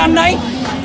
নাই,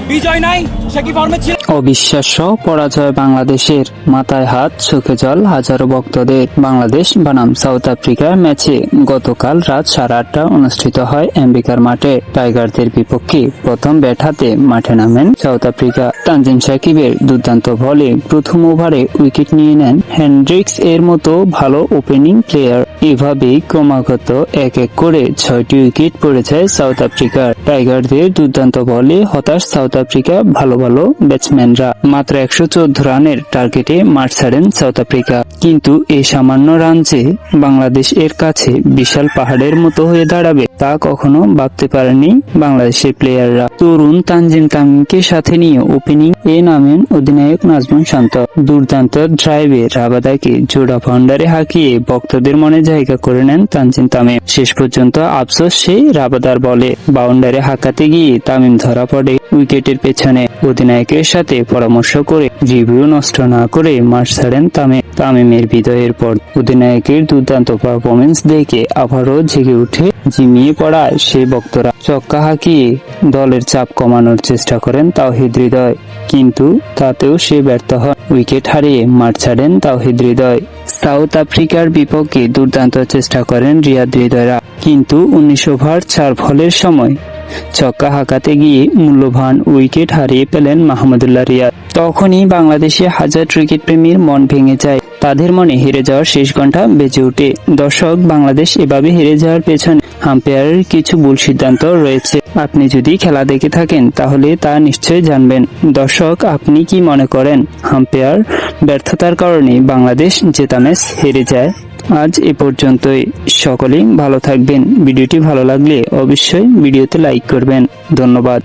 বিজয় নাই, সে কি ফর্মে ছিল? অবিশ্বাস্য পরাজয় বাংলাদেশের, মাথায় হাত, চোখে জল হাজারো ভক্তদের। বাংলাদেশ বনাম সাউথ আফ্রিকার ম্যাচে গতকাল রাত 8:30 অনুষ্ঠিত হয় আম্বিকার মাঠে। টাইগারদের বিপক্ষে প্রথম ব্যাট হাতে মাঠে নামেন সাউথ আফ্রিকা। তানজিম সাকিবের দুর্দান্ত বলে প্রথম ওভারে উইকেট নিয়ে নেন হেনড্রিক্স এর মতো ভালো ওপেনিং প্লেয়ার। এভাবেই ক্রমাগত এক এক করে 6টি উইকেট পড়ে যায় সাউথ আফ্রিকার। টাইগারদের দুর্দান্ত বলে হতাশ সাউথ আফ্রিকা ভালো ভালো ব্যাটসম্যানরা। মাত্র 114 রানের টার্গেটে মাঠ ছাড়েন সাউথ আফ্রিকা। কিন্তু এই সামান্য রান যে বাংলাদেশ এর কাছে বিশাল পাহাড়ের মতো হয়ে দাঁড়াবে তা কখনো ভাবতে পারেনি বাংলাদেশের প্লেয়াররা। তরুণ তানজিম তামিমকে সাথে নিয়ে ওপেনিং এ নামেন অধিনায়ক নাজমুল শান্ত। দুর্দান্ত ড্রাইভে রাবাদাকে জোড়া বাউন্ডারি হাঁকিয়ে ভক্তদের মনে জায়গা করে নেন তানজিম তামিম। শেষ পর্যন্ত আফসোস সেই রাবাদার বলে বাউন্ডারি হাঁকাতে গিয়ে তামিম ধরা পড়ে উইকেটের পেছনে। অধিনায়কের সাথে পরামর্শ করে রিভিউ নষ্ট না করে মাঠ ছাড়েন তামিম। তামিমের বিদায়ের পর অধিনায়কের দুর্দান্ত পারফরমেন্স দেখে আবারও জেগে উঠে ঝিমিয়ে পড়া সেই ভক্তরা। ছক্কা হাঁকিয়ে দলের চাপ কমানোর চেষ্টা করেন তাওহিদ হৃদয়, কিন্তু তাতেও সে ব্যর্থ হন। উইকেট হারিয়ে মাঠ ছাড়েন তাওহিদ হৃদয়। সাউথ আফ্রিকার বিপক্ষে দুর্দান্ত চেষ্টা করেন রিয়াদ হৃদয়রা, কিন্তু 19 ওভার 4 বলের সময় ছক্কা হাঁকাতে গিয়ে মূল্যবান উইকেট হারিয়ে পেলেন মাহমুদুল্লাহ রিয়াদ। তখনই বাংলাদেশে হাজার ক্রিকেট প্রেমীর মন ভেঙে যায়। তাদের মনে হেরে যাওয়ার শেষ ঘন্টা বেজে ওঠে। দর্শক, বাংলাদেশ এভাবে হেরে যাওয়ার পেছনে আম্পায়ারের কিছু ভুল সিদ্ধান্ত রয়েছে। আপনি যদি খেলা দেখে থাকেন তাহলে তা নিশ্চয়ই জানবেন। দর্শক, আপনি কি মনে করেন আম্পায়ার ব্যর্থতার কারণে বাংলাদেশ জেতা ম্যাচ হেরে যায়? আজ এ পর্যন্তই। সকলেই ভালো থাকবেন। ভিডিওটি ভালো লাগলে অবশ্যই ভিডিওতে লাইক করবেন। ধন্যবাদ।